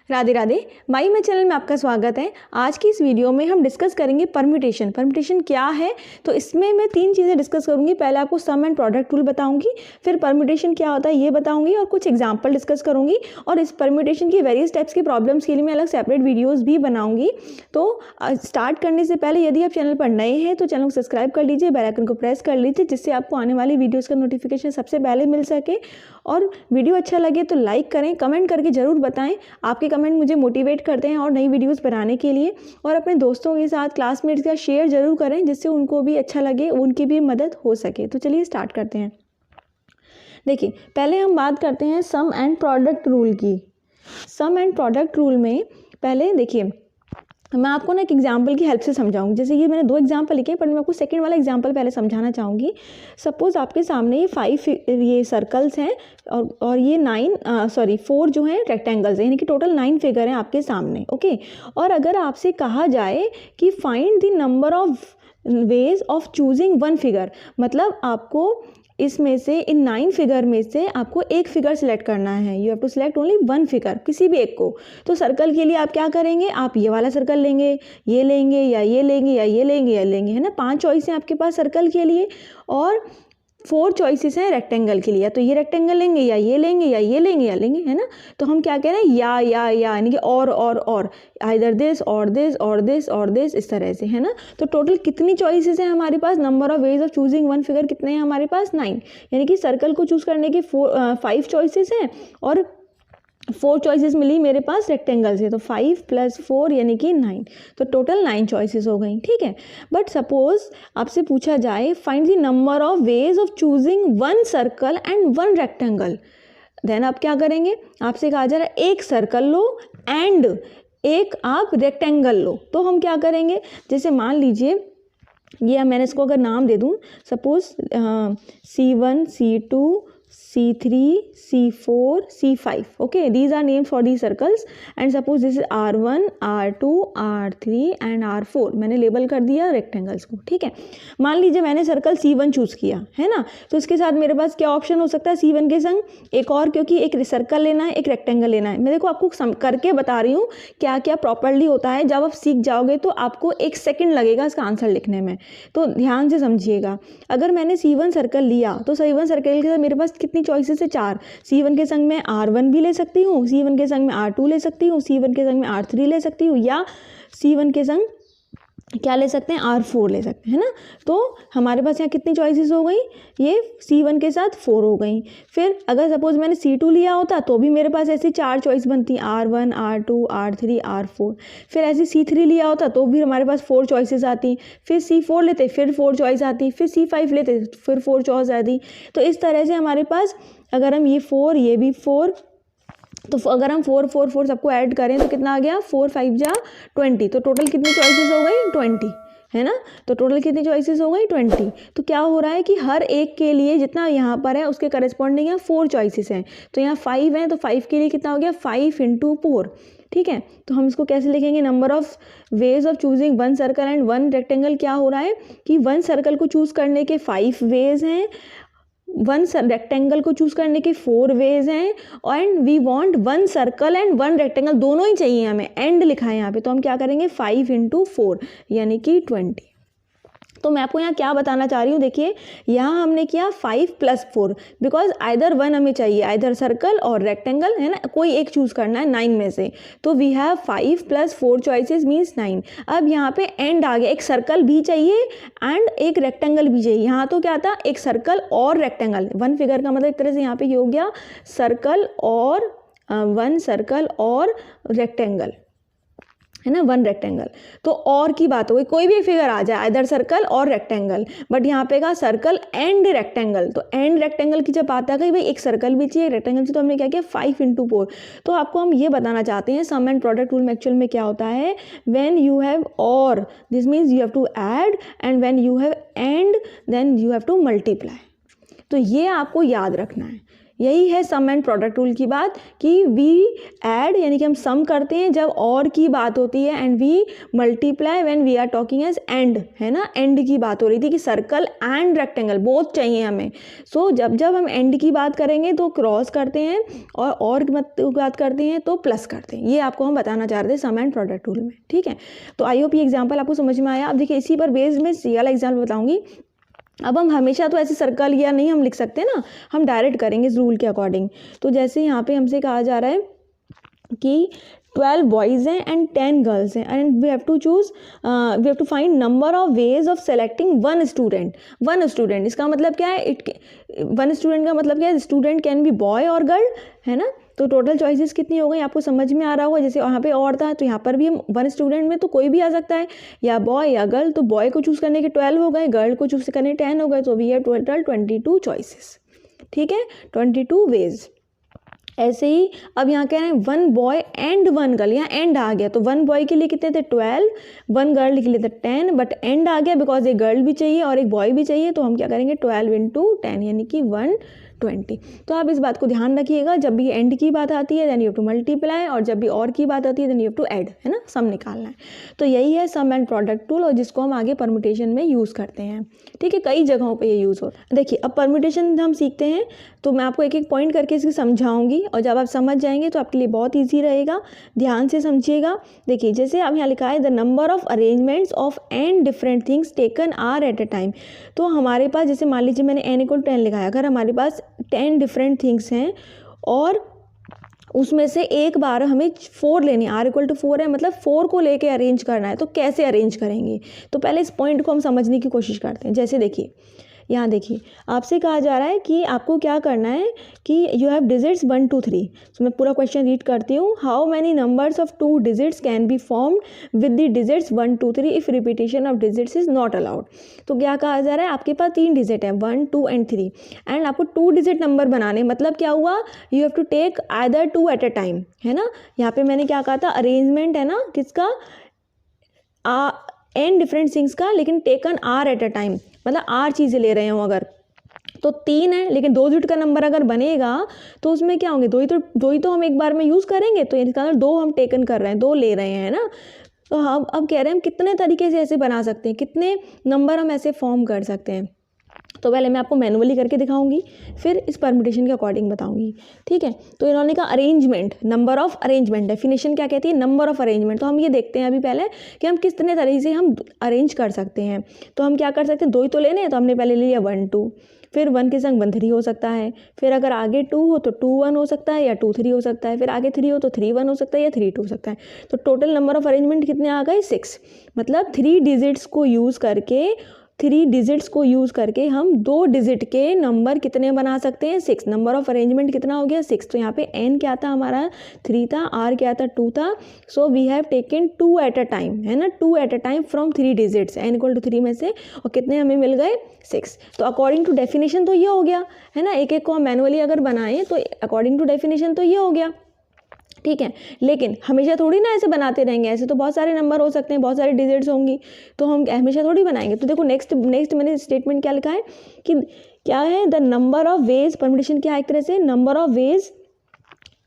राधे राधे। माई में चैनल में आपका स्वागत है। आज की इस वीडियो में हम डिस्कस करेंगे परम्यूटेशन। परम्यूटेशन क्या है, तो इसमें मैं 3 चीज़ें डिस्कस करूंगी। पहले आपको सम एंड प्रोडक्ट रूल बताऊंगी, फिर परम्यूटेशन क्या होता है ये बताऊंगी और कुछ एग्जांपल डिस्कस करूंगी। और इस परम्यूटेशन की वेरियस टाइप्स की प्रॉब्लम्स के लिए मैं अलग सेपरेट वीडियोज़ भी बनाऊंगी। तो स्टार्ट करने से पहले यदि आप चैनल पर नए हैं तो चैनल को सब्सक्राइब कर लीजिए, बेल आइकन को प्रेस कर लीजिए, जिससे आपको आने वाली वीडियोज़ का नोटिफिकेशन सबसे पहले मिल सके। और वीडियो अच्छा लगे तो लाइक करें, कमेंट करके ज़रूर बताएं। आपके कमेंट मुझे मोटिवेट करते हैं और नई वीडियोस बनाने के लिए। और अपने दोस्तों के साथ, क्लासमेट्स के साथ शेयर ज़रूर करें, जिससे उनको भी अच्छा लगे, उनकी भी मदद हो सके। तो चलिए स्टार्ट करते हैं। देखिए, पहले हम बात करते हैं सम एंड प्रोडक्ट रूल की। सम एंड प्रोडक्ट रूल में पहले देखिए, मैं आपको ना एक एग्जाम्पल की हेल्प से समझाऊंगी। जैसे ये मैंने 2 एग्जाम्पल लिखे, पर मैं आपको सेकंड वाला एग्जाम्पल पहले समझाना चाहूँगी। सपोज आपके सामने ये 5 ये सर्कल्स हैं और ये 4 जो हैं रेक्टेंगल्स हैं, यानी कि टोटल 9 फिगर हैं आपके सामने। ओके, और अगर आपसे कहा जाए कि find the number of ways of choosing one figure, मतलब आपको इसमें से इन 9 फिगर में से आपको एक फिगर सिलेक्ट करना है। You have to select only one figure, किसी भी एक को। तो सर्कल के लिए आप क्या करेंगे, आप ये वाला सर्कल लेंगे, ये लेंगे, या ये लेंगे, या ये लेंगे, या लेंगे, है ना। 5 चॉइस हैं आपके पास सर्कल के लिए और 4 चॉइसेस हैं रेक्टेंगल के लिए। तो ये रेक्टेंगल लेंगे, या ये लेंगे, या ये लेंगे, या लेंगे, है ना। तो हम क्या कह रहे हैं, या यानी कि और आइदर दिस और दिस और दिस और दिस, इस तरह से, है ना। तो टोटल कितनी चॉइसेस हैं हमारे पास, number of ways of choosing one figure कितने हैं हमारे पास, 9। यानी कि सर्कल को चूज करने के 5 चॉइसेस हैं और 4 चॉइसेस मिली मेरे पास रेक्टेंगल से। तो 5 + 4 यानी कि 9, तो टोटल 9 चॉइसेस हो गई, ठीक है। बट सपोज आपसे पूछा जाए find the number of ways of choosing one circle and one rectangle, then आप क्या करेंगे। आपसे कहा जा रहा है एक सर्कल लो एंड एक आप रेक्टेंगल लो। तो हम क्या करेंगे, जैसे मान लीजिए ये मैंने इसको अगर नाम दे दूँ, suppose C1 C2 C3 C4 C5, okay, these are names for these circles and suppose this is R1 R2 R3 and R4 मैंने लेबल कर दिया रेक्टेंगल्स को, ठीक है। मान लीजिए मैंने सर्कल C1 चूज़ किया है ना, तो इसके साथ मेरे पास क्या ऑप्शन हो सकता है, C1 के संग एक और, क्योंकि एक सर्कल लेना है, एक रेक्टेंगल लेना है। मैं देखो आपको करके बता रही हूँ क्या क्या प्रॉपरली होता है। जब आप सीख जाओगे तो आपको 1 सेकेंड लगेगा इसका आंसर लिखने में, तो ध्यान से समझिएगा। अगर मैंने C1 सर्कल लिया तो C1 सर्कल के साथ मेरे पास कितनी चॉइसेस है, 4। C1 के संग में R1 भी ले सकती हूँ, C1 के संग में R2 ले सकती हूँ, C1 के संग में R3 ले सकती हूँ, या C1 के संग क्या ले सकते हैं, R4 ले सकते हैं ना। तो हमारे पास यहाँ कितनी चॉइसेस हो गई, ये C1 के साथ 4 हो गई। फिर अगर सपोज मैंने C2 लिया होता तो भी मेरे पास ऐसी 4 चॉइस बनती, R1 R2 R3 R4। फिर ऐसे C3 लिया होता तो भी हमारे पास 4 चॉइसेस आती। फिर C4 लेते फिर 4 चॉइस आती, फिर C5 लेते फिर 4 चॉइस आती। तो इस तरह से हमारे पास अगर हम ये 4 ये भी 4, तो अगर हम 4 4 4 सबको ऐड करें तो कितना आ गया, 4 5 जा 20। तो टोटल कितनी चॉइसेस हो गई, 20, है ना। तो टोटल कितनी चॉइसेस हो गई, 20। तो क्या हो रहा है कि हर एक के लिए जितना यहाँ पर है उसके करस्पॉन्डिंग यहाँ 4 चॉइसेस हैं। तो यहाँ 5 हैं, तो 5 के लिए कितना हो गया, 5 × 4, ठीक है। तो हम इसको कैसे लिखेंगे, number of ways of choosing one circle and one rectangle. क्या हो रहा है कि वन सर्कल को चूज़ करने के 5 वेज हैं, वन रेक्टेंगल को चूज करने के 4 वेज हैं, and we want one circle and one rectangle, दोनों ही चाहिए हमें। एंड लिखा है यहाँ पे, तो हम क्या करेंगे, 5 × 4 यानी कि 20। तो मैं आपको यहाँ क्या बताना चाह रही हूँ, देखिए यहाँ हमने किया 5 + 4, बिकॉज आइदर वन हमें चाहिए, आइदर सर्कल और रेक्टेंगल, है ना, कोई एक चूज़ करना है 9 में से। तो वी हैव 5 + 4 चॉइसेस मीन्स 9। अब यहाँ पे एंड आ गया, एक सर्कल भी चाहिए एंड एक रेक्टेंगल भी चाहिए। यहाँ तो क्या था, एक सर्कल और रेक्टेंगल, वन फिगर का मतलब एक तरह से यहाँ पे ये हो गया सर्कल और वन सर्कल और रेक्टेंगल, है ना, वन रेक्टेंगल। तो और की बात हो गई, कोई भी फिगर आ जाए इधर सर्कल और रेक्टेंगल, बट यहाँ पे का सर्कल एंड रेक्टेंगल। तो एंड रेक्टेंगल की जब बात आ गई, भाई एक सर्कल भी चाहिए, रेक्टेंगल चाहिए, तो हमने क्या किया, 5 × 4। तो आपको हम ये बताना चाहते हैं सम एंड प्रोडक्ट रूल में एक्चुअल में क्या होता है, when you have or this means you have to add, and when you have and then you have to multiply. तो ये आपको याद रखना है। यही है सम एंड प्रोडक्ट रूल की बात कि वी ऐड यानी कि हम सम करते हैं जब और की बात होती है, and we multiply when we are talking as and, है ना। एंड की बात हो रही थी कि सर्कल एंड रेक्टेंगल बोथ चाहिए हमें। सो जब जब हम एंड की बात करेंगे तो क्रॉस करते हैं, और बात करते हैं तो प्लस करते हैं। ये आपको हम बताना चाह रहे थे सम एंड प्रोडक्ट रूल में, ठीक है। तो आई होप ये एग्जाम्पल आपको समझ में आया। अब देखिए इसी पर बेस्ड में ये वाला एग्जाम्पल बताऊंगी। अब हम हमेशा तो ऐसे सर्कल या नहीं हम लिख सकते ना, हम डायरेक्ट करेंगे इस रूल के अकॉर्डिंग। तो जैसे यहाँ पे हमसे कहा जा रहा है कि 12 बॉयज़ हैं एंड 10 गर्ल्स हैं, and we have to choose we have to find number of ways of selecting one student. इसका मतलब क्या है, वन स्टूडेंट का मतलब क्या है, स्टूडेंट कैन बी बॉय और गर्ल, है ना। तो टोटल चॉइसेस कितनी हो गई आपको समझ में आ रहा होगा। जैसे वहाँ पे और था तो यहाँ पर भी हम वन स्टूडेंट में तो कोई भी आ सकता है, या बॉय या गर्ल। तो बॉय को चूज़ करने के 12 हो गए, गर्ल को चूज़ करने 10 हो गए, तो वी हैव टोटल 22 चॉइसेस, ठीक है, 22 वेज। ऐसे ही अब यहाँ कह रहे हैं 1 बॉय एंड 1 गर्ल, यहाँ एंड आ गया तो 1 बॉय के लिए कितने थे 12, 1 गर्ल के लिए थे 10, बट एंड आ गया बिकॉज एक गर्ल भी चाहिए और एक बॉय भी चाहिए, तो हम क्या करेंगे 12 × 10 यानी कि 120। तो आप इस बात को ध्यान रखिएगा, जब भी एंड की बात आती है then you have to multiply, और जब भी और की बात आती है then you have to add, है ना, सम निकालना है। तो यही है सम एंड प्रोडक्ट रूल, और जिसको हम आगे परम्यूटेशन में यूज़ करते हैं, ठीक है। कई जगहों पे ये यूज़ होता है। देखिए अब परम्यूटेशन हम सीखते हैं तो मैं आपको एक एक पॉइंट करके इसकी समझाऊंगी, और जब आप समझ जाएंगे तो आपके लिए बहुत ईजी रहेगा। ध्यान से समझिएगा। देखिए जैसे अब यहाँ लिखा है the number of arrangements of n different things taken r at a time. तो हमारे पास जैसे मान लीजिए मैंने n = 10 लिखा है, अगर हमारे पास 10 डिफरेंट थिंग्स हैं और उसमें से एक बार हमें 4 लेनी, r = 4 है, मतलब 4 को लेके अरेंज करना है, तो कैसे अरेंज करेंगे। तो पहले इस पॉइंट को हम समझने की कोशिश करते हैं। जैसे देखिए यहाँ देखिए आपसे कहा जा रहा है कि आपको क्या करना है कि यू हैव डिजिट्स 1 2 3। तो मैं पूरा क्वेश्चन रीड करती हूँ। How many numbers of 2 digits can be formed with the digits 1 2 3 if repetition of digits is not allowed. तो क्या कहा जा रहा है, आपके पास 3 डिजिट है 1 2 एंड 3, एंड आपको 2 डिजिट नंबर बनाने, मतलब क्या हुआ, you have to take either 2 at a time, है ना। यहाँ पे मैंने क्या कहा था, अरेंजमेंट है ना किसका, n डिफरेंट थिंग्स का, लेकिन taken r eight a time, मतलब r चीज़ें ले रहे हो अगर, तो 3 है, लेकिन 2 डिजिट का नंबर अगर बनेगा तो उसमें क्या होंगे, दो ही तो हम एक बार में यूज़ करेंगे, तो इसका मतलब 2 हम टेकन कर रहे हैं, 2 ले रहे हैं ना। तो हम अब कह रहे हैं हम कितने तरीके से ऐसे बना सकते हैं, कितने नंबर हम ऐसे फॉर्म कर सकते हैं। तो पहले मैं आपको मैनुअली करके दिखाऊंगी, फिर इस परम्यूटेशन के अकॉर्डिंग बताऊंगी, ठीक है। तो इन्होंने कहा arrangement, number of arrangement, definition क्या कहती है, नंबर ऑफ अरेंजमेंट। तो हम ये देखते हैं अभी पहले कि हम कितने तरीके से हम अरेंज कर सकते हैं। तो हम क्या कर सकते हैं, 2 ही तो लेने हैं, तो हमने पहले ले लिया 1 2, फिर 1 के संग 1 3 हो सकता है, फिर अगर आगे 2 हो तो 2 1 हो सकता है, या 2 3 हो सकता है, फिर आगे 3 हो तो 3 1 हो सकता है, या 3 2 हो सकता है। तो टोटल नंबर ऑफ अरेंजमेंट कितने आ गए 6, मतलब 3 डिजिट्स को यूज़ करके हम 2 डिजिट के नंबर कितने बना सकते हैं 6। नंबर ऑफ अरेंजमेंट कितना हो गया 6। तो यहाँ पे n क्या था हमारा 3 था, r क्या था 2 था। So we have taken 2 at a time, है ना, 2 at a time from 3 digits, n = 3 में से, और कितने हमें मिल गए 6। तो अकॉर्डिंग टू डेफिनेशन तो ये हो गया, है ना। एक एक को हम मैनुअली अगर बनाएं तो अकॉर्डिंग टू डेफिनेशन तो ये हो गया, ठीक है। लेकिन हमेशा थोड़ी ना ऐसे बनाते रहेंगे, ऐसे तो बहुत सारे नंबर हो सकते हैं, बहुत सारे डिजिट्स होंगी, तो हम हमेशा थोड़ी बनाएंगे। तो देखो नेक्स्ट मैंने स्टेटमेंट क्या लिखा है कि क्या है, the number of ways, permutation क्या है एक तरह से, number of ways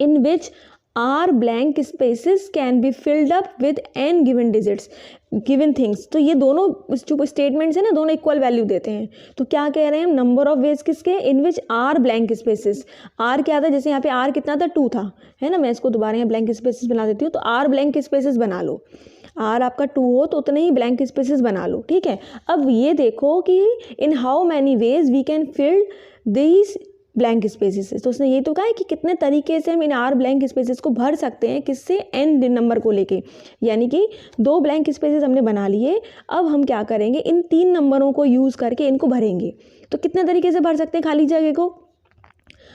in which are blank spaces can be filled up with n given digits given things. तो ये दोनों जो स्टेटमेंट्स हैं ना, दोनों इक्वल वैल्यू देते हैं। तो क्या कह रहे हैं हम, नंबर ऑफ वेज किसके, in which are blank spaces, r क्या था, जैसे यहाँ पे आर कितना था 2 था, है ना। मैं इसको दोबारा यहाँ ब्लैंक स्पेसिस बना देती हूँ। तो आर ब्लैंक स्पेसिस बना लो, आर आपका 2 हो तो उतने ही ब्लैंक स्पेसिस बना लो, ठीक है। अब ये देखो कि in how many ways we can fill these blank spaces. तो उसने ये तो कहा है कि कितने तरीके से हम इन आर ब्लैंक स्पेसिस को भर सकते हैं, किससे, n नंबर को लेके, यानी कि 2 ब्लैंक स्पेसिस हमने बना लिए। अब हम क्या करेंगे, इन 3 नंबरों को यूज़ करके इनको भरेंगे। तो कितने तरीके से भर सकते हैं खाली जगह को,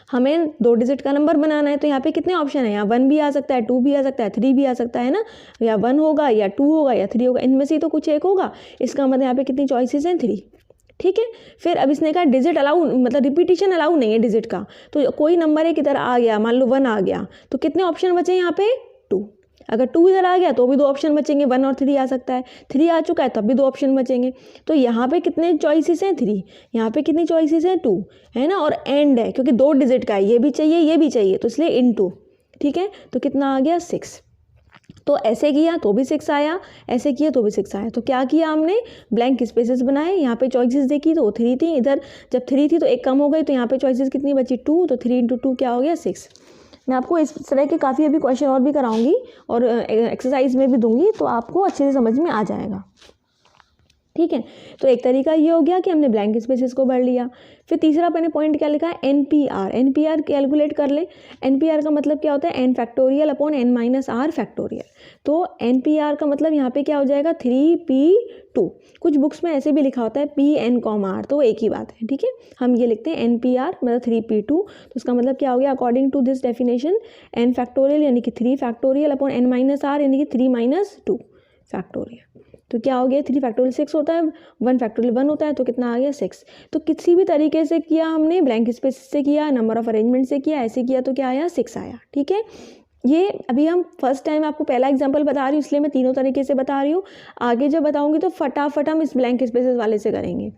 हमें 2 डिजिट का नंबर बनाना है, तो यहाँ पे कितने ऑप्शन है, यहाँ 1 भी आ सकता है, 2 भी आ सकता है, 3 भी आ सकता है ना, या 1 होगा या 2 होगा या 3 होगा, इनमें से तो कुछ एक होगा। इसका मतलब यहाँ पे कितनी चॉइसेस हैं 3, ठीक है। फिर अब इसने कहा डिजिट अलाउ, मतलब रिपीटिशन अलाउ नहीं है डिजिट का। तो कोई नंबर एक इधर आ गया, मान लो 1 आ गया, तो कितने ऑप्शन बचे यहाँ पे 2। अगर 2 इधर आ गया तो भी 2 ऑप्शन बचेंगे, 1 और 3 आ सकता है, 3 आ चुका है तब भी 2 ऑप्शन बचेंगे। तो यहाँ पे कितने चॉइसेस हैं 3, यहाँ पे कितनी चॉइसेस हैं 2, है ना, और एंड है क्योंकि 2 डिजिट का है, ये भी चाहिए तो इसलिए इनटू, ठीक है, तो कितना आ गया 6। तो ऐसे किया तो भी 6 आया, ऐसे किया तो भी 6 आया। तो क्या किया हमने, ब्लैंक स्पेसेस बनाए, यहाँ पे चॉइसेस देखी तो 3 थी, इधर जब 3 थी तो एक कम हो गई, तो यहाँ पे चॉइसेस कितनी बची 2, तो 3 × 2 क्या हो गया 6। मैं आपको इस तरह के काफ़ी अभी क्वेश्चन और भी कराऊंगी और एक्सरसाइज में भी दूंगी, तो आपको अच्छे से समझ में आ जाएगा, ठीक है। तो एक तरीका ये हो गया कि हमने ब्लैंक स्पेसेस को भर लिया। फिर तीसरा मैंने पॉइंट क्या लिखा है, एनपीआर कैलकुलेट कर ले। एनपीआर का मतलब क्या होता है, n factorial upon n - r factorial. तो एनपीआर का मतलब यहाँ पे क्या हो जाएगा 3p2। कुछ बुक्स में ऐसे भी लिखा होता है pn, r, तो एक ही बात है, ठीक है। हम ये लिखते हैं एनपीआर मतलब 3p2, तो उसका मतलब क्या हो गया, according to this definition n factorial यानी कि 3 फैक्टोरियल अपॉन n - r यानी कि 3 - 2 फैक्टोरियल। तो क्या हो गया, 3 फैक्टोरियल 6 होता है, 1 फैक्टोरियल 1 होता है, तो कितना आ गया 6। तो किसी भी तरीके से किया हमने, ब्लैंक स्पेस से किया, नंबर ऑफ अरेंजमेंट से किया, ऐसे किया तो क्या आया 6 आया, ठीक है। ये अभी हम फर्स्ट टाइम आपको पहला एग्जांपल बता रही हूँ, इसलिए मैं तीनों तरीके से बता रही हूँ। आगे जब बताऊँगी तो फटाफट हम इस ब्लैंक स्पेसेस वाले से करेंगे।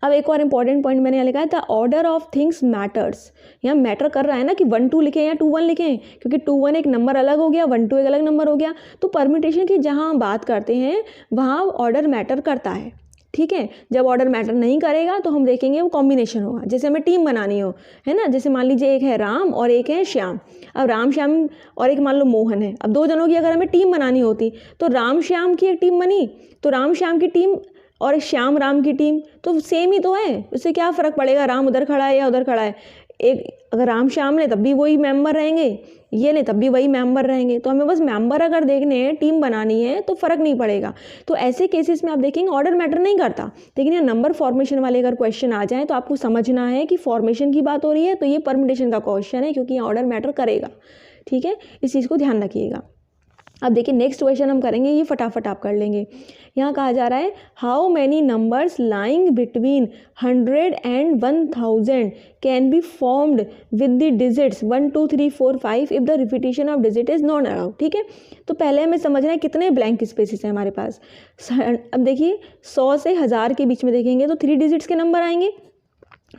अब एक और इंपॉर्टेंट पॉइंट मैंने लिखा है, the order of things matters. यहाँ मैटर कर रहा है ना कि 1 2 लिखें या 2 1 लिखें, क्योंकि 2 1 एक नंबर अलग हो गया, 1 2 एक अलग नंबर हो गया। तो परम्यूटेशन की जहाँ हम बात करते हैं वहाँ ऑर्डर मैटर करता है, ठीक है। जब ऑर्डर मैटर नहीं करेगा तो हम देखेंगे वो कॉम्बिनेशन होगा। जैसे हमें टीम बनानी हो, है ना, जैसे मान लीजिए एक है राम और एक है श्याम। अब राम श्याम और एक मान लो मोहन है। अब 2 जनों की अगर हमें टीम बनानी होती तो राम श्याम की एक टीम बनी, तो राम श्याम की टीम और श्याम राम की टीम तो सेम ही तो है, उससे क्या फ़र्क पड़ेगा राम उधर खड़ा है या उधर खड़ा है। एक अगर राम श्याम ने तब भी वही मेंबर रहेंगे, ये ने तब भी वही मेंबर रहेंगे। तो हमें बस मेंबर अगर देखने हैं, टीम बनानी है तो फ़र्क नहीं पड़ेगा। तो ऐसे केसेस में आप देखेंगे ऑर्डर मैटर नहीं करता। लेकिन ये नंबर फॉर्मेशन वाले अगर क्वेश्चन आ जाए तो आपको समझना है कि फॉर्मेशन की बात हो रही है तो ये परम्यूटेशन का क्वेश्चन है, क्योंकि ये ऑर्डर मैटर करेगा, ठीक है। इस चीज़ को ध्यान रखिएगा। अब देखिए नेक्स्ट क्वेश्चन हम करेंगे, ये फटाफट आप कर लेंगे। यहाँ कहा जा रहा है how many numbers lying between 100 and 1000 can be formed with the digits 1 2 3 4 5 if the repetition of digit is not allowed, ठीक है। तो पहले हमें समझना है कितने ब्लैंक स्पेसेस हैं हमारे पास। अब देखिए 100 से 1000 के बीच में देखेंगे तो 3 डिजिट्स के नंबर आएंगे,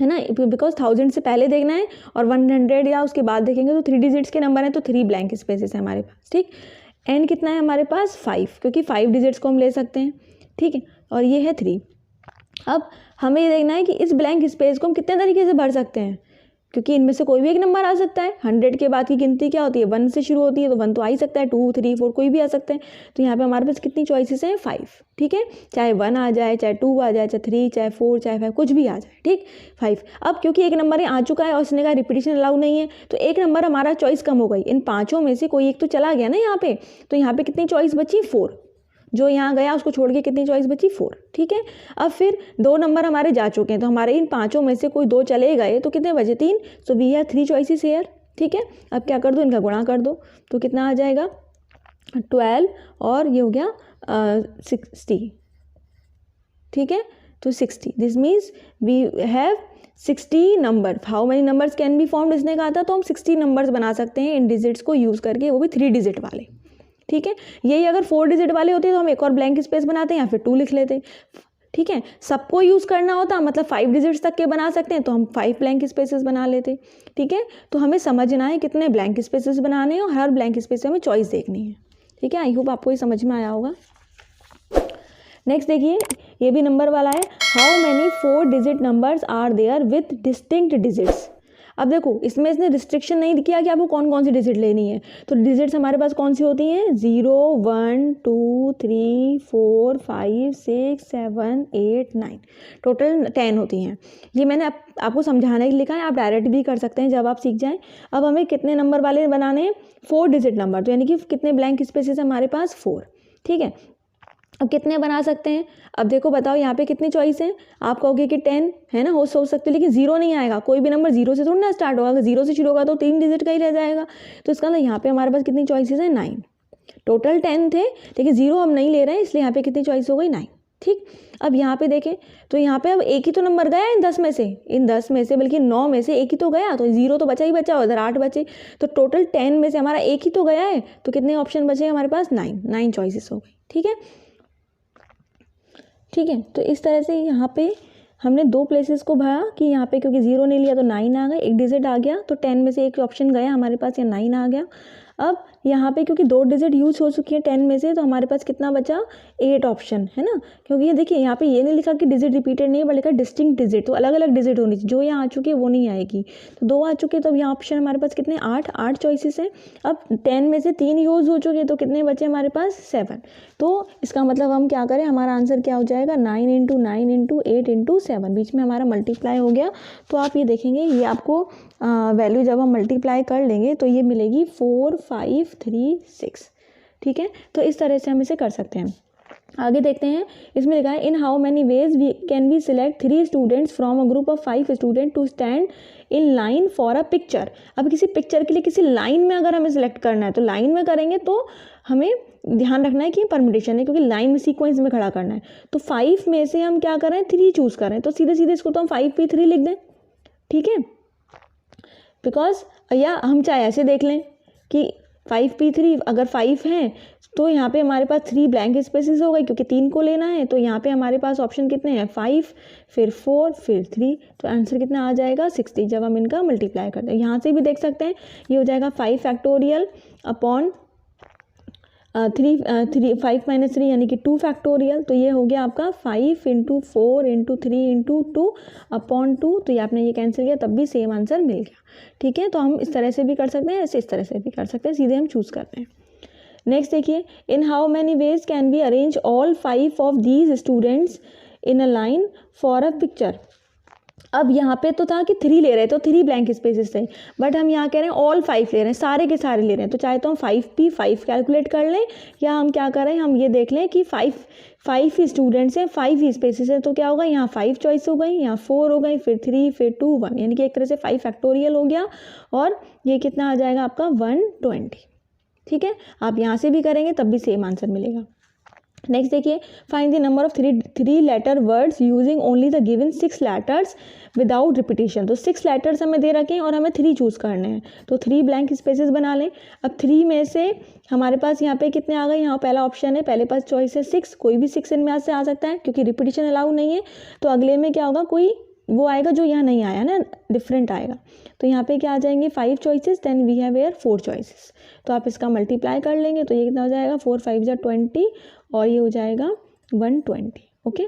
है ना, बिकॉज 1000 से पहले देखना है, और 100 या उसके बाद देखेंगे तो 3 डिजिट्स के नंबर हैं, तो 3 ब्लैंक स्पेसेस हैं हमारे पास, ठीक। एंड कितना है हमारे पास 5, क्योंकि 5 डिजिट्स को हम ले सकते हैं, ठीक है, और ये है 3। अब हमें ये देखना है कि इस ब्लैंक स्पेस को हम कितने तरीके से भर सकते हैं, क्योंकि इनमें से कोई भी एक नंबर आ सकता है। 100 के बाद की गिनती क्या होती है, 1 से शुरू होती है, तो 1 तो आ ही सकता है, 2 3 4 कोई भी आ सकते हैं। तो यहाँ पे हमारे पास कितनी चॉइसेस हैं 5, ठीक है। चाहे 1 आ जाए, चाहे 2 आ जाए, चाहे 3, चाहे 4, चाहे 5, कुछ भी आ जाए, ठीक 5। अब क्योंकि एक नंबर आ चुका है और उसने कहा रिपीटिशन अलाउ नहीं है, तो एक नंबर हमारा चॉइस कम हो गई। इन पाँचों में से कोई एक तो चला गया ना यहाँ पे, तो यहाँ पे कितनी चॉइस बची 4। जो यहाँ गया उसको छोड़ के कितनी चॉइस बची 4, ठीक है। अब फिर 2 नंबर हमारे जा चुके हैं, तो हमारे इन पाँचों में से कोई 2 चले गए, तो कितने बचे 3। So we have 3 choices here, ठीक है। अब क्या कर दो, इनका गुणा कर दो, तो कितना आ जाएगा 12 और ये हो गया 60, ठीक है। तो 60, this means we have 60 number. How many numbers can be formed इसने कहा था, तो हम 60 नंबर्स बना सकते हैं इन डिजिट्स को यूज़ करके, वो भी 3 डिजिट वाले, ठीक है। यही अगर 4 डिजिट वाले होते तो हम एक और ब्लैंक स्पेस बनाते हैं या फिर 2 लिख लेते, ठीक है। सबको यूज़ करना होता मतलब 5 डिजिट्स तक के बना सकते हैं, तो हम 5 ब्लैंक स्पेसेस बना लेते, ठीक है। तो हमें समझना है कितने ब्लैंक स्पेसेस बनाने हैं और हर ब्लैंक स्पेस में हमें चॉइस देखनी है, ठीक है। आई होप आपको ये समझ में आया होगा। नेक्स्ट देखिए, ये भी नंबर वाला है, how many 4 digit numbers are there with distinct digits. अब देखो इसमें इसने रिस्ट्रिक्शन नहीं किया कि आपको कौन कौन सी डिजिट लेनी है, तो डिजिट्स हमारे पास कौन सी होती हैं 0 1 2 3 4 5 6 7 8 9, टोटल 10 होती हैं। ये मैंने आपको समझाने के लिए लिखा है, आप डायरेक्ट भी कर सकते हैं जब आप सीख जाएं। अब हमें कितने नंबर वाले बनाने हैं 4 डिजिट नंबर, तो यानी कि कितने ब्लैंक स्पेसेस हमारे पास 4, ठीक है। अब कितने बना सकते हैं, अब देखो बताओ यहाँ पे कितनी चॉइस है। आप कहोगे कि 10 है ना, हो सोच सकते हो, लेकिन 0 नहीं आएगा, कोई भी नंबर 0 से थोड़ा ना स्टार्ट होगा, अगर 0 से शुरू होगा तो 3 डिजिट का ही रह जाएगा। तो इसका मतलब यहाँ पे हमारे पास कितनी चॉइसेस हैं 9, टोटल 10 थे, लेकिन 0 हम नहीं ले रहे हैं, इसलिए यहाँ पे कितनी चॉइस हो गई 9, ठीक। अब यहाँ पे देखें तो यहाँ पे अब एक ही तो नंबर गया इन 10 में से, बल्कि 9 में से एक ही तो गया, तो 0 तो बचा ही बचा, उधर 8 बचे, तो टोटल 10 में से हमारा एक ही तो गया है, तो कितने ऑप्शन बचे हमारे पास? 9 चॉइसेस हो गई। ठीक है, ठीक है। तो इस तरह से यहाँ पे हमने 2 प्लेसेस को भरा कि यहाँ पे क्योंकि 0 नहीं लिया तो 9 आ गए, एक डिजिट आ गया, तो 10 में से एक ऑप्शन गया हमारे पास, या 9 आ गया। अब यहाँ पे क्योंकि 2 डिजिट यूज हो चुकी है 10 में से, तो हमारे पास कितना बचा? 8 ऑप्शन, है ना। क्योंकि ये देखिए यहाँ पे ये नहीं लिखा कि डिजिट रिपीटेड नहीं है, बट लिखा डिस्टिंक्ट डिजिट, तो अलग अलग डिजिट होनी चाहिए, जो यहाँ आ चुकी है वो नहीं आएगी। तो 2 आ चुके, तो अब यहाँ ऑप्शन हमारे पास कितने? 8 चॉइसेस हैं। अब 10 में से 3 यूज हो चुके, तो कितने बचे हमारे पास? 7। तो इसका मतलब हम क्या करें, हमारा आंसर क्या हो जाएगा? 9 × 9 × 8 × 7, बीच में हमारा मल्टीप्लाई हो गया। तो आप ये देखेंगे, ये आपको वैल्यू जब हम मल्टीप्लाई कर लेंगे तो ये मिलेगी 4, 5, 3, 6। ठीक है, तो इस तरह से हम इसे कर सकते हैं। आगे देखते हैं, इसमें लिखा है in how many ways we can we select 3 students from a group of 5 student to stand in line for a picture. अब किसी पिक्चर के लिए किसी लाइन में अगर हमें सिलेक्ट करना है तो लाइन में करेंगे, तो हमें ध्यान रखना है कि परम्यूटेशन है, क्योंकि लाइन में सीक्वेंस में खड़ा करना है। तो 5 में से हम क्या करें? 3 चूज़ करें, तो सीधे सीधे इसको तो हम 5p3 लिख दें। ठीक है, बिकॉज या हम चाहे ऐसे देख लें कि 5p3 अगर 5 हैं तो यहाँ पे हमारे पास 3 ब्लैंक स्पेसेस हो गए, क्योंकि 3 को लेना है, तो यहाँ पे हमारे पास ऑप्शन कितने हैं? 5, फिर 4, फिर 3, तो आंसर कितना आ जाएगा? 60, जब हम इनका मल्टीप्लाई करते हैं। यहाँ से भी देख सकते हैं, ये हो जाएगा 5 फैक्टोरियल अपॉन 5 - 3 यानी कि 2 फैक्टोरियल, तो ये हो गया आपका 5 × 4 × 3 × 2 अपॉन 2, तो ये आपने ये कैंसिल किया, तब भी सेम आंसर मिल गया। ठीक है, तो हम इस तरह से भी कर सकते हैं, ऐसे इस तरह से भी कर सकते हैं, सीधे हम चूज़ करते हैं। नेक्स्ट देखिए, in how many ways can we arrange all 5 of these students in a line for a picture. अब यहाँ पे तो था कि 3 ले रहे थे, तो 3 ब्लैंक स्पेसेस थे, बट हम यहाँ कह रहे हैं ऑल 5 ले रहे हैं, सारे के सारे ले रहे हैं, तो चाहे तो हम 5p5 कैलकुलेट कर लें, या हम क्या करें, हम ये देख लें कि 5 ही स्टूडेंट्स हैं, 5 ही स्पेसेस हैं, तो क्या होगा, यहाँ 5 चॉइस हो गई, यहाँ 4 हो गई, फिर 3, फिर 2, 1, यानी कि एक तरह से 5 फैक्टोरियल हो गया, और ये कितना आ जाएगा आपका? 120। ठीक है, आप यहाँ से भी करेंगे तब भी सेम आंसर मिलेगा। नेक्स्ट देखिए, find the number of 3 letter words using only the given 6 letters without repetition. तो 6 लेटर्स हमें दे रखे हैं और हमें 3 चूज़ करने हैं, तो 3 ब्लैंक स्पेसेस बना लें। अब 3 में से हमारे पास यहाँ पे कितने आ गए? यहाँ पहला ऑप्शन है, पहले पास चॉइस है 6, कोई भी 6 इनमें से आ सकता है, क्योंकि रिपीटिशन अलाउ नहीं है। तो अगले में क्या होगा, कोई वो आएगा जो यहाँ नहीं आया ना, डिफरेंट आएगा। तो यहाँ पे क्या आ जाएंगे? 5 choices, then we have here 4 choices. तो आप इसका मल्टीप्लाई कर लेंगे, तो ये कितना हो जाएगा? 4 × 5 = 20, और ये हो जाएगा 120। ओके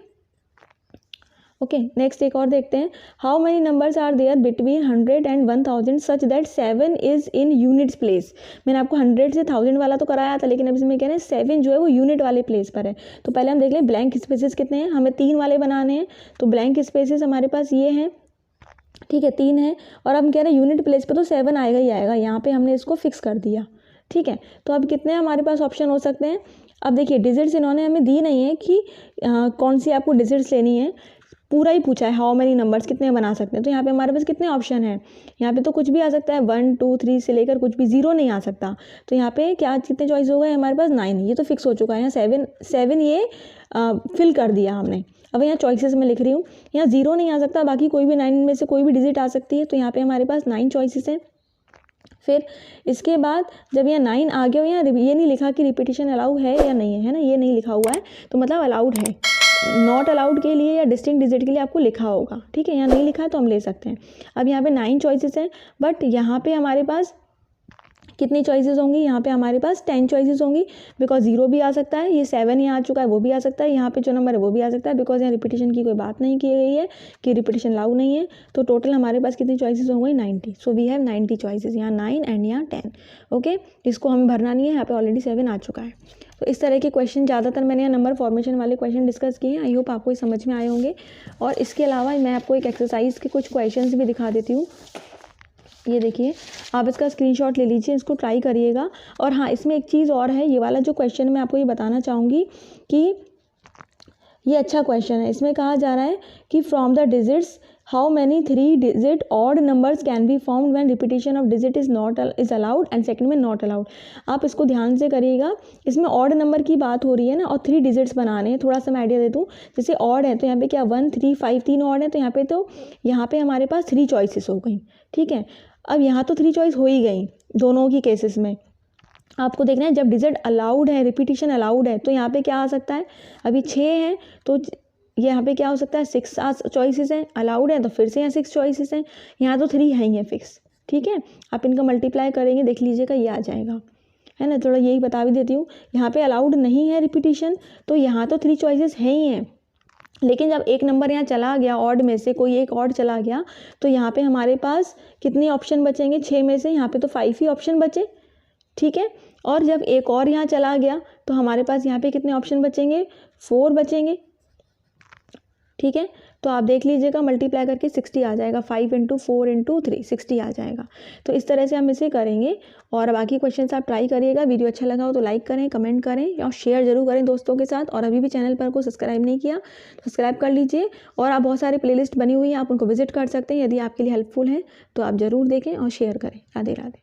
ओके, नेक्स्ट एक और देखते हैं, how many numbers are there between 100 and 1000 such that 7 is in units place. मैंने आपको 100 से 1000 वाला तो कराया था, लेकिन अब इसमें कह रहे हैं 7 जो है वो यूनिट वाले प्लेस पर है। तो पहले हम देख लें ब्लैंक स्पेसेस कितने हैं, हमें 3 वाले बनाने हैं, तो ब्लैंक स्पेसेस हमारे पास ये हैं। ठीक है, 3 है, और हम कह रहे हैं यूनिट प्लेस पे तो 7 आएगा ही आएगा, यहाँ पे हमने इसको फिक्स कर दिया। ठीक है, तो अब कितने हमारे पास ऑप्शन हो सकते हैं? अब देखिए, डिजिट्स इन्होंने हमें दी नहीं है कि कौन सी आपको डिजिट्स लेनी है, पूरा ही पूछा है हाउ मेनी नंबर्स कितने बना सकते हैं। तो यहाँ पे हमारे पास कितने ऑप्शन हैं? यहाँ पे तो कुछ भी आ सकता है, 1, 2, 3 से लेकर कुछ भी, 0 नहीं आ सकता। तो यहाँ पे क्या कितने चॉइस हो गए हमारे पास? 9, ये तो फिक्स हो चुका है। यहाँ 7 ये फिल कर दिया हमने। अब यहाँ चॉइसेस में लिख रही हूँ, यहाँ 0 नहीं आ सकता, बाकी कोई भी 9 में से कोई भी डिजिट आ सकती है, तो यहाँ पे हमारे पास 9 चॉइसेस हैं। फिर इसके बाद जब यहाँ 9 आ गया, यहाँ ये नहीं लिखा कि रिपीटिशन अलाउ है या नहीं है ना, ये नहीं लिखा हुआ है, तो मतलब अलाउड है। नॉट अलाउड के लिए या डिस्टिंक्ट डिजिट के लिए आपको लिखा होगा। ठीक है, यहाँ नहीं लिखा है तो हम ले सकते हैं। अब यहाँ पे 9 चॉइसेस हैं, बट यहाँ पे हमारे पास कितनी चॉइसेस होंगी? यहाँ पे हमारे पास 10 चॉइसेस होंगी, बिकॉज 0 भी आ सकता है, ये 7 यहाँ आ चुका है वो भी आ सकता है, यहाँ पे जो नंबर है वो भी आ सकता है, बिकॉज यहाँ रिपीटिशन की कोई बात नहीं की गई है कि रिपीटिशन लाउ नहीं है। तो टोटल हमारे पास कितनी चॉइसेस हो गई? 90। सो वी हैव 90 चॉइसेस, यहाँ 9 एंड यहाँ 10। ओके, इसको हमें भरना नहीं है, यहाँ पे ऑलरेडी 7 आ चुका है। तो इस तरह के क्वेश्चन ज़्यादातर मैंने यहाँ नंबर फॉर्मेशन वाले क्वेश्चन डिस्कस किए हैं। आई होप आपको समझ में आए होंगे। और इसके अलावा मैं आपको एक एक्सरसाइज के कुछ क्वेश्चंस भी दिखा देती हूँ। ये देखिए, आप इसका स्क्रीनशॉट ले लीजिए, इसको ट्राई करिएगा। और हाँ, इसमें एक चीज़ और है, ये वाला जो क्वेश्चन मैं आपको ये बताना चाहूँगी कि ये अच्छा क्वेश्चन है। इसमें कहा जा रहा है कि from the digits how many 3 digit odd numbers can be formed when repetition of digit is allowed, and second में नॉट अलाउड। आप इसको ध्यान से करिएगा, इसमें ऑड नंबर की बात हो रही है ना, और 3 डिजिट्स बनाने हैं। थोड़ा सा मैं आइडिया दे दूँ, जैसे ऑड है तो यहाँ पे क्या 1 3 5 3 ऑड है, तो यहाँ पे हमारे पास 3 चॉइसेस हो गई, ठीक है। अब यहाँ तो 3 चॉइस हो ही गई दोनों की केसेस में। आपको देखना है जब डिजिट अलाउड है, रिपीटिशन अलाउड है, तो यहाँ पे क्या आ सकता है, अभी 6 हैं तो यहाँ पे क्या हो सकता है 6 चॉइसेस हैं, अलाउड है तो फिर से यहाँ 6 चॉइसेस हैं, यहाँ तो 3 हैं फिक्स, ठीक है। आप इनका मल्टीप्लाई करेंगे, देख लीजिएगा ये आ जाएगा, है ना। थोड़ा यही बता भी देती हूँ, यहाँ पे अलाउड नहीं है रिपीटिशन, तो यहाँ तो 3 चॉइसेस हैं ही हैं, लेकिन जब एक नंबर यहाँ चला गया ऑड में से, कोई एक ऑड चला गया, तो यहाँ पे हमारे पास कितने ऑप्शन बचेंगे, 6 में से यहाँ पे तो 5 ही ऑप्शन बचे, ठीक है। और जब एक और यहाँ चला गया तो हमारे पास यहाँ पे कितने ऑप्शन बचेंगे, 4 बचेंगे, ठीक है। तो आप देख लीजिएगा मल्टीप्लाई करके 60 आ जाएगा, 5 × 4 × 3 60 आ जाएगा। तो इस तरह से हम इसे करेंगे, और बाकी क्वेश्चंस आप ट्राई करिएगा। वीडियो अच्छा लगा हो तो लाइक करें, कमेंट करें और शेयर जरूर करें दोस्तों के साथ। और अभी भी चैनल पर को सब्सक्राइब नहीं किया तो सब्सक्राइब कर लीजिए, और आप बहुत सारे प्लेलिस्ट बनी हुई हैं, आप उनको विजिट कर सकते हैं। यदि आपके लिए हेल्पफुल है तो आप ज़रूर देखें और शेयर करें। राधे राधे।